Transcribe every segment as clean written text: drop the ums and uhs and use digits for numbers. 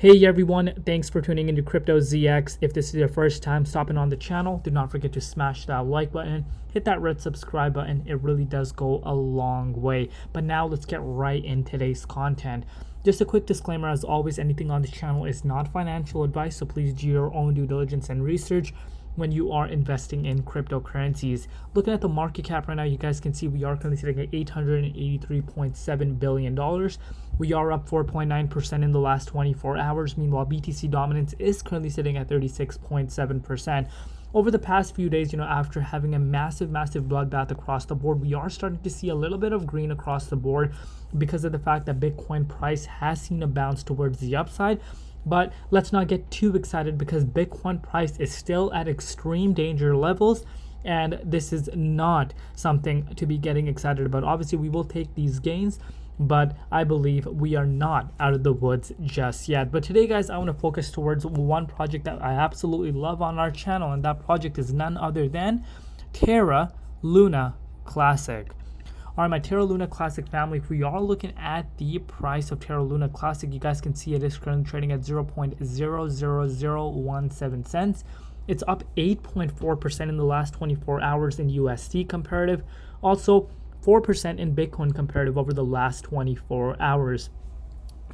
Hey everyone, thanks for tuning into Crypto ZX. If this is your first time stopping on the channel, do not forget to smash that like button, hit that red subscribe button. It really does go a long way. But now let's get right in today's content. Just a quick disclaimer, as always, anything on this channel is not financial advice, so please do your own due diligence and research when you are investing in cryptocurrencies. Looking at the market cap right now, you guys can see we are currently sitting at $883.7 billion. We are up 4.9% in the last 24 hours. Meanwhile, BTC dominance is currently sitting at 36.7%. Over the past few days, after having a massive bloodbath across the board, we are starting to see a little bit of green across the board because of the fact that Bitcoin price has seen a bounce towards the upside. But let's not get too excited because Bitcoin price is still at extreme danger levels, and this is not something to be getting excited about. Obviously, we will take these gains, but I believe we are not out of the woods just yet. But today, guys, I want to focus towards one project that I absolutely love on our channel, and that project is none other than Terra Luna Classic. All right, my Terra Luna Classic family, if we are looking at the price of Terra Luna Classic, you guys can see it is currently trading at 0.00017 cents. It's up 8.4% in the last 24 hours in USD comparative. Also, 4% in Bitcoin comparative over the last 24 hours.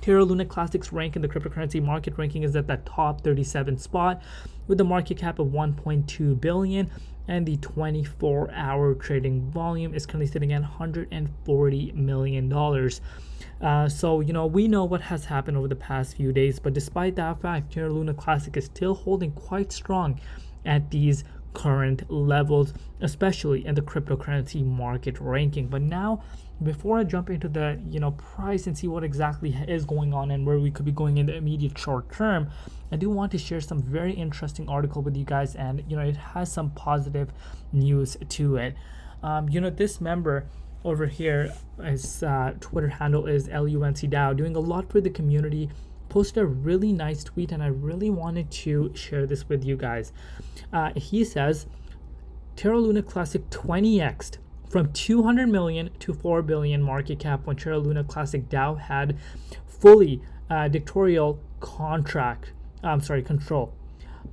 Terra Luna Classic's rank in the cryptocurrency market ranking is at that top 37 spot with a market cap of 1.2 billion, and the 24-hour trading volume is currently sitting at $140 million. So we know what has happened over the past few days, but despite that fact, Terra Luna Classic is still holding quite strong at these current levels, especially in the cryptocurrency market ranking. But now, before I jump into the price and see what exactly is going on and where we could be going in the immediate short term, I do want to share some very interesting article with you guys, and it has some positive news to it. This member over here, his Twitter handle is LUNCDAO, doing a lot for the community, posted a really nice tweet, and I really wanted to share this with you guys. He says, Terra Luna Classic 20x'd from 200 million to 4 billion market cap when Terra Luna Classic DAO had fully dictatorial control.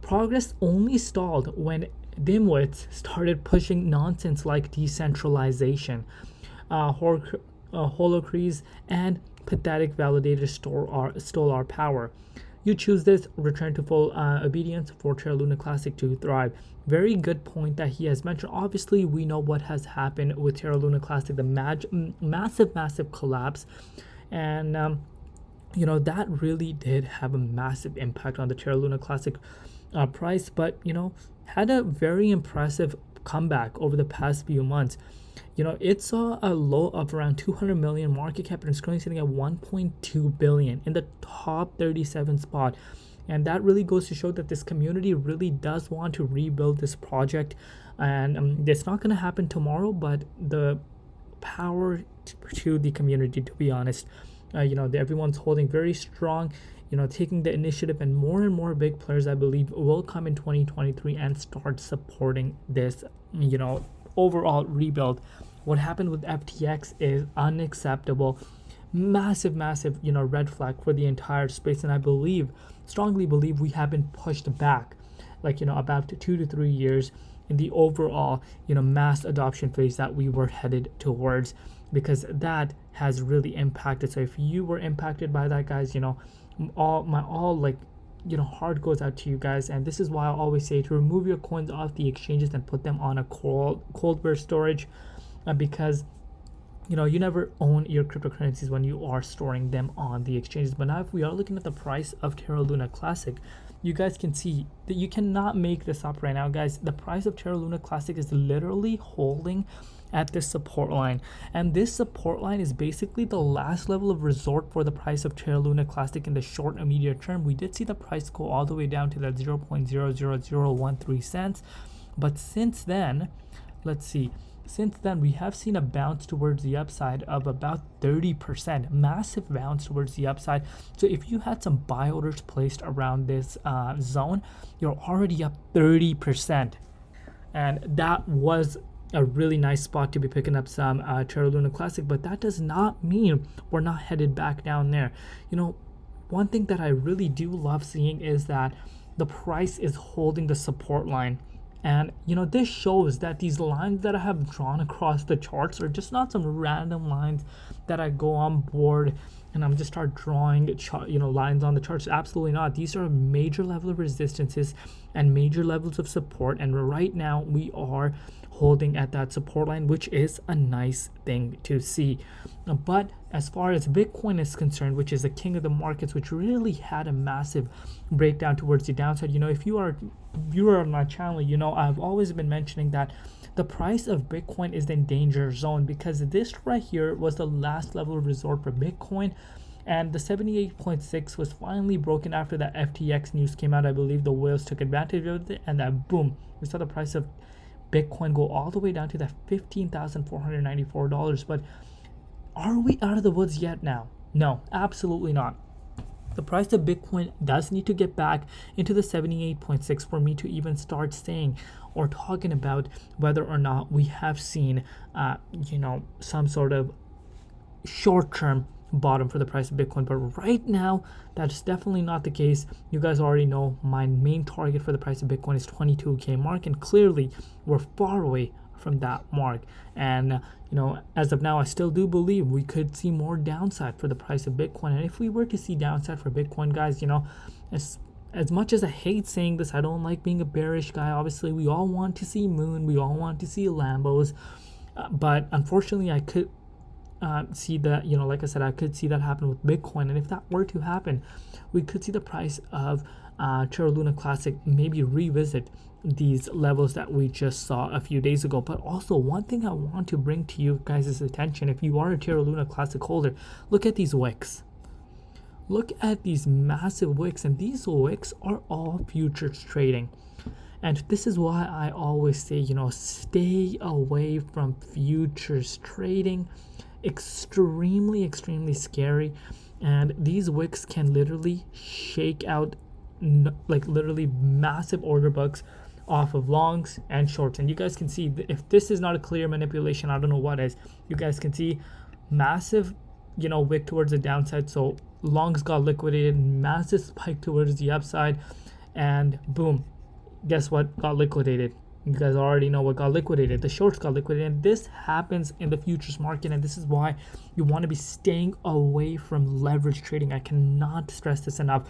Progress only stalled when dimwits started pushing nonsense like decentralization, holocracies, and pathetic validators stole our power. You choose this, return to full obedience for Terra Luna Classic to thrive. Very good point that he has mentioned. Obviously, we know what has happened with Terra Luna Classic, the massive collapse, and that really did have a massive impact on the Terra Luna Classic price, but had a very impressive comeback over the past few months. It saw a low of around 200 million market cap, and it's currently sitting at 1.2 billion in the top 37 spot. And that really goes to show that this community really does want to rebuild this project. And it's not going to happen tomorrow, but the power to the community, to be honest. Everyone's holding very strong, taking the initiative, and more big players, I believe, will come in 2023 and start supporting this, overall rebuild. What happened with FTX is unacceptable. Massive, red flag for the entire space. And I strongly believe we have been pushed back, about 2 to 3 years in the overall, mass adoption phase that we were headed towards, because that has really impacted. So if you were impacted by that, guys, heart goes out to you guys. And this is why I always say to remove your coins off the exchanges and put them on a cold burst storage, because you never own your cryptocurrencies when you are storing them on the exchanges. But now if we are looking at the price of Terra Luna Classic, you guys can see that you cannot make this up right now, guys. The price of Terra Luna Classic is literally holding at this support line, and this support line is basically the last level of resort for the price of Terra Luna Classic in the short and medium term. We did see the price go all the way down to that 0.00013 cents, but since then, we have seen a bounce towards the upside of about 30%, massive bounce towards the upside. So if you had some buy orders placed around this zone, you're already up 30%, and that was a really nice spot to be picking up some Terra Luna Classic. But that does not mean we're not headed back down there. one thing that I really do love seeing is that the price is holding the support line. And this shows that these lines that I have drawn across the charts are just not some random lines that I go on board and I'm just start drawing lines on the charts. Absolutely not. These are major level of resistances and major levels of support, and right now we are holding at that support line, which is a nice thing to see. But as far as Bitcoin is concerned, which is the king of the markets, which really had a massive breakdown towards the downside, if you are a viewer on my channel, I've always been mentioning that the price of Bitcoin is in danger zone, because this right here was the last level of resort for Bitcoin. And the 78.6 was finally broken after that FTX news came out. I believe the whales took advantage of it, and that boom, we saw the price of Bitcoin go all the way down to that $15,494. But are we out of the woods yet now? No, absolutely not. The price of Bitcoin does need to get back into the 78.6 for me to even start saying or talking about whether or not we have seen, some sort of short-term bottom for the price of Bitcoin. But right now, that's definitely not the case. You guys already know my main target for the price of Bitcoin is 22K mark, and clearly we're far away from that mark. And as of now, I still do believe we could see more downside for the price of Bitcoin. And if we were to see downside for Bitcoin, guys, as much as I hate saying this, I don't like being a bearish guy. Obviously, we all want to see moon, we all want to see Lambos, but unfortunately I could see that, like I said, I could see that happen with Bitcoin. And if that were to happen, we could see the price of Terra Luna Classic maybe revisit these levels that we just saw a few days ago. But also, one thing I want to bring to you guys' attention, if you are a Terra Luna Classic holder, look at these wicks. Look at these massive wicks, and these wicks are all futures trading. And this is why I always say, stay away from futures trading. Extremely scary, and these wicks can literally shake out literally massive order books off of longs and shorts. And you guys can see, if this is not a clear manipulation, I don't know what is. You guys can see massive wick towards the downside, so longs got liquidated, massive spike towards the upside, and boom, guess what got liquidated? You guys already know what got liquidated. The shorts got liquidated, and this happens in the futures market, and this is why you want to be staying away from leverage trading. I cannot stress this enough.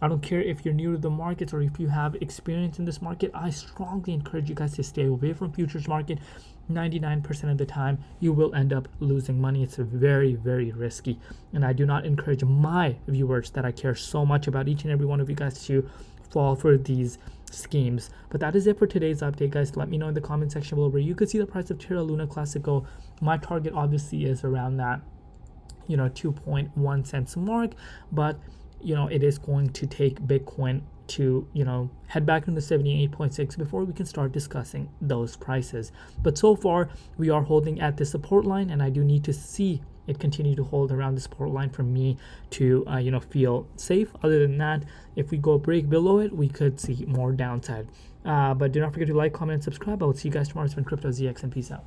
I don't care if you're new to the markets or if you have experience in this market. I strongly encourage you guys to stay away from futures market. 99% of the time, you will end up losing money. It's very, very risky, and I do not encourage my viewers that I care so much about, each and every one of you guys, to fall for these schemes. But that is it for today's update, guys. Let me know in the comment section below where you could see the price of Terra Luna Classic go. My target obviously is around that 2.1 cents mark, but it is going to take Bitcoin to head back into 78.6 before we can start discussing those prices. But so far we are holding at the support line, and I do need to see it continue to hold around the support line for me to feel safe. Other than that, if we go break below it, we could see more downside. But do not forget to like, comment, and subscribe. I will see you guys tomorrow. It's been Crypto ZX, and peace out.